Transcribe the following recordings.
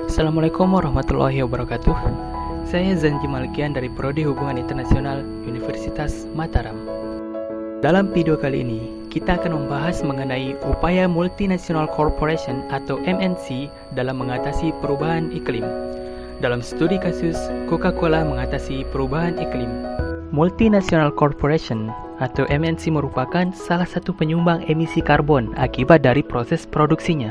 Assalamualaikum warahmatullahi wabarakatuh. Saya Zanji Malkian dari Prodi Hubungan Internasional Universitas Mataram. Dalam video kali ini, kita akan membahas mengenai upaya multinational corporation atau MNC dalam mengatasi perubahan iklim. Dalam studi kasus Coca-Cola mengatasi perubahan iklim. Multinational corporation atau MNC merupakan salah satu penyumbang emisi karbon akibat dari proses produksinya,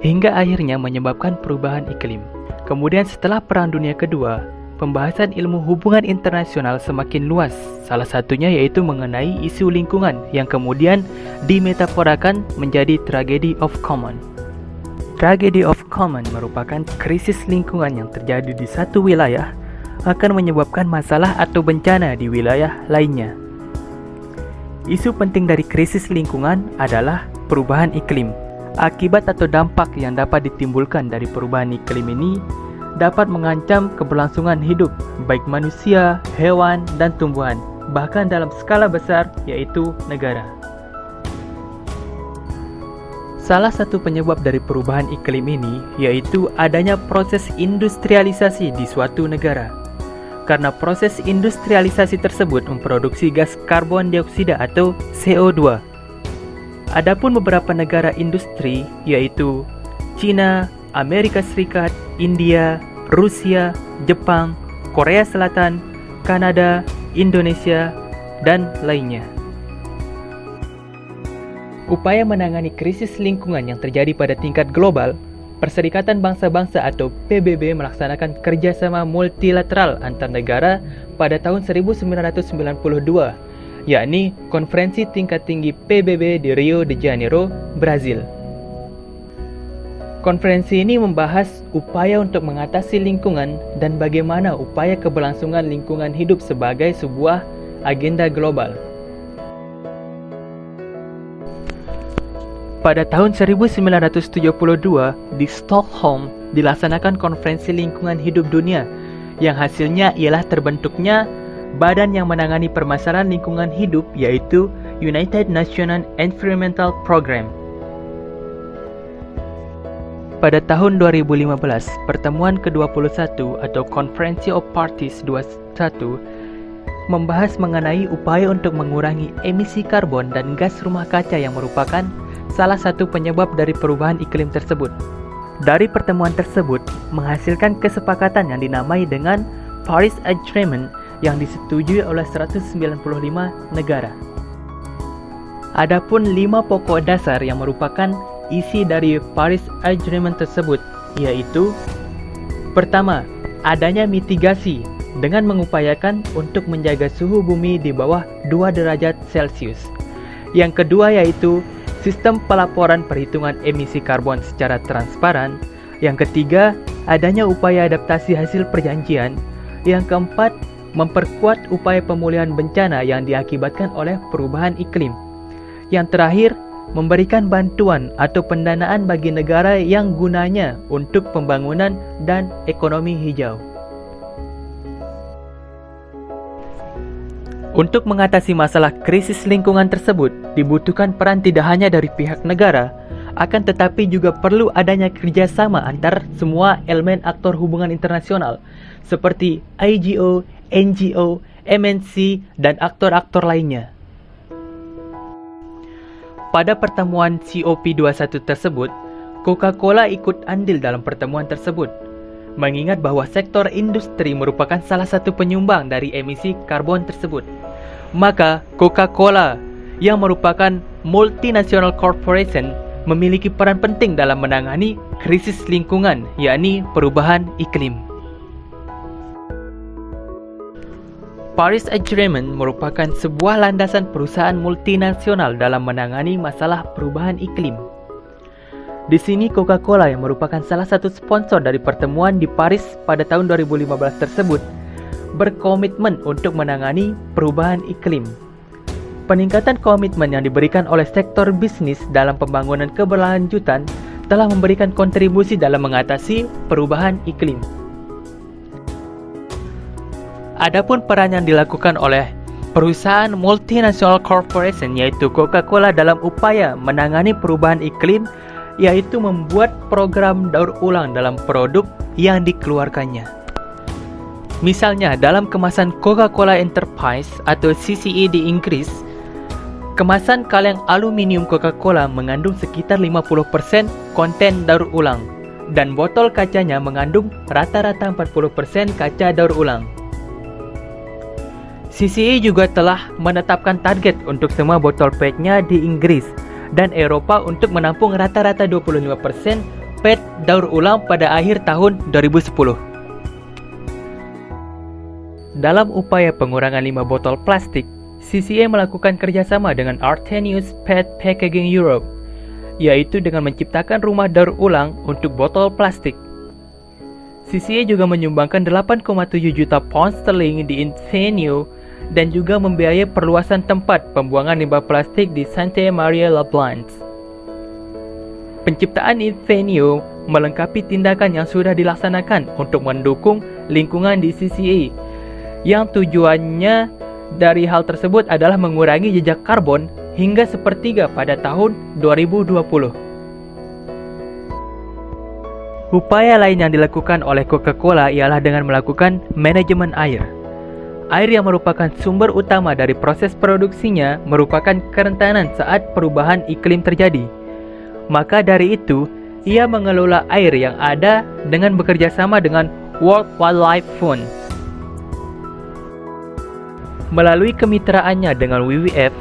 hingga akhirnya menyebabkan perubahan iklim. Kemudian setelah Perang Dunia Kedua, pembahasan ilmu hubungan internasional semakin luas, salah satunya yaitu mengenai isu lingkungan yang kemudian dimetaforakan menjadi tragedy of common. Tragedy of common merupakan krisis lingkungan yang terjadi di satu wilayah akan menyebabkan masalah atau bencana di wilayah lainnya. Isu penting dari krisis lingkungan adalah perubahan iklim. Akibat atau dampak yang dapat ditimbulkan dari perubahan iklim ini dapat mengancam keberlangsungan hidup baik manusia, hewan, dan tumbuhan, bahkan dalam skala besar yaitu negara. Salah satu penyebab dari perubahan iklim ini yaitu adanya proses industrialisasi di suatu negara. Karena proses industrialisasi tersebut memproduksi gas karbon dioksida atau CO2. Adapun beberapa negara industri yaitu China, Amerika Serikat, India, Rusia, Jepang, Korea Selatan, Kanada, Indonesia, dan lainnya. Upaya menangani krisis lingkungan yang terjadi pada tingkat global, Perserikatan Bangsa-Bangsa atau PBB melaksanakan kerjasama multilateral antar negara pada tahun 1992, yakni Konferensi Tingkat Tinggi PBB di Rio de Janeiro, Brazil. Konferensi ini membahas upaya untuk mengatasi lingkungan dan bagaimana upaya keberlangsungan lingkungan hidup sebagai sebuah agenda global. Pada tahun 1972 di Stockholm dilaksanakan Konferensi Lingkungan Hidup Dunia yang hasilnya ialah terbentuknya badan yang menangani permasalahan lingkungan hidup yaitu United Nations Environmental Program. Pada tahun 2015, pertemuan ke-21 atau Conference of Parties 21 membahas mengenai upaya untuk mengurangi emisi karbon dan gas rumah kaca yang merupakan salah satu penyebab dari perubahan iklim tersebut. Dari pertemuan tersebut menghasilkan kesepakatan yang dinamai dengan Paris Agreement yang disetujui oleh 195 negara. Adapun 5 pokok dasar yang merupakan isi dari Paris Agreement tersebut yaitu: pertama, adanya mitigasi dengan mengupayakan untuk menjaga suhu bumi di bawah 2 derajat Celcius. Yang kedua yaitu sistem pelaporan perhitungan emisi karbon secara transparan. Yang ketiga, adanya upaya adaptasi hasil perjanjian. Yang keempat, memperkuat upaya pemulihan bencana yang diakibatkan oleh perubahan iklim. Yang terakhir, memberikan bantuan atau pendanaan bagi negara yang gunanya untuk pembangunan dan ekonomi hijau. Untuk mengatasi masalah krisis lingkungan tersebut, dibutuhkan peran tidak hanya dari pihak negara, akan tetapi juga perlu adanya kerjasama antar semua elemen aktor hubungan internasional, seperti IGO, NGO, MNC, dan aktor-aktor lainnya. Pada pertemuan COP21 tersebut, Coca-Cola ikut andil dalam pertemuan tersebut, mengingat bahwa sektor industri merupakan salah satu penyumbang dari emisi karbon tersebut. Maka Coca-Cola yang merupakan multinational corporation memiliki peran penting dalam menangani krisis lingkungan, yakni perubahan iklim. Paris Agreement merupakan sebuah landasan perusahaan multinasional dalam menangani masalah perubahan iklim. Di sini Coca-Cola yang merupakan salah satu sponsor dari pertemuan di Paris pada tahun 2015 tersebut berkomitmen untuk menangani perubahan iklim. Peningkatan komitmen yang diberikan oleh sektor bisnis dalam pembangunan keberlanjutan telah memberikan kontribusi dalam mengatasi perubahan iklim. Adapun peran yang dilakukan oleh perusahaan multinational corporation yaitu Coca-Cola dalam upaya menangani perubahan iklim yaitu membuat program daur ulang dalam produk yang dikeluarkannya. Misalnya, dalam kemasan Coca-Cola Enterprise atau CCE di Inggris, kemasan kaleng aluminium Coca-Cola mengandung sekitar 50% konten daur ulang, dan botol kacanya mengandung rata-rata 40% kaca daur ulang. CCE juga telah menetapkan target untuk semua botol PET-nya di Inggris dan Eropa untuk menampung rata-rata 25% PET daur ulang pada akhir tahun 2010. Dalam upaya pengurangan limbah botol plastik, CCE melakukan kerjasama dengan Artenius PET Packaging Europe, yaitu dengan menciptakan rumah daur ulang untuk botol plastik. CCE juga menyumbangkan 8,7 juta pound sterling di Invenio dan juga membiayai perluasan tempat pembuangan limbah plastik di Santa Maria La Blanche. Penciptaan Invenio melengkapi tindakan yang sudah dilaksanakan untuk mendukung lingkungan di CCE, yang tujuannya dari hal tersebut adalah mengurangi jejak karbon hingga sepertiga pada tahun 2020. Upaya lain yang dilakukan oleh Coca-Cola ialah dengan melakukan manajemen air. Air yang merupakan sumber utama dari proses produksinya merupakan kerentanan saat perubahan iklim terjadi. Maka dari itu, ia mengelola air yang ada dengan bekerja sama dengan World Wildlife Fund. Melalui kemitraannya dengan WWF,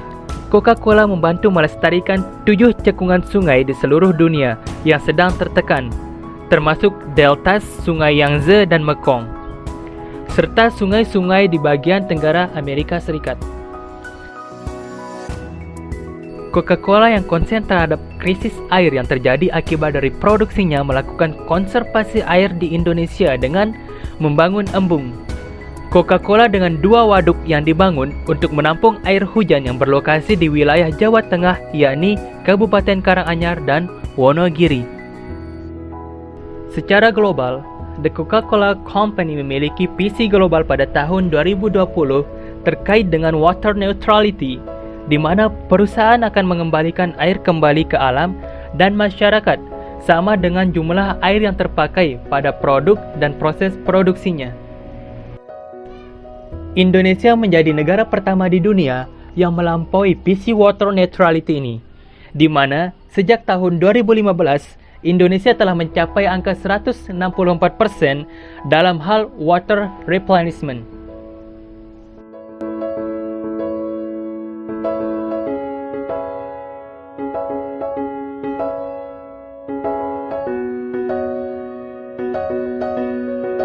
Coca-Cola membantu melestarikan 7 cekungan sungai di seluruh dunia yang sedang tertekan, termasuk deltas Sungai Yangtze dan Mekong, serta sungai-sungai di bagian tenggara Amerika Serikat. Coca-Cola yang konsen terhadap krisis air yang terjadi akibat dari produksinya melakukan konservasi air di Indonesia dengan membangun embung. Coca-Cola dengan 2 waduk yang dibangun untuk menampung air hujan yang berlokasi di wilayah Jawa Tengah, yakni Kabupaten Karanganyar dan Wonogiri. Secara global, The Coca-Cola Company memiliki visi global pada tahun 2020 terkait dengan water neutrality, di mana perusahaan akan mengembalikan air kembali ke alam dan masyarakat sama dengan jumlah air yang terpakai pada produk dan proses produksinya. Indonesia menjadi negara pertama di dunia yang melampaui visi water neutrality ini, di mana sejak tahun 2015 Indonesia telah mencapai angka 164% dalam hal water replenishment.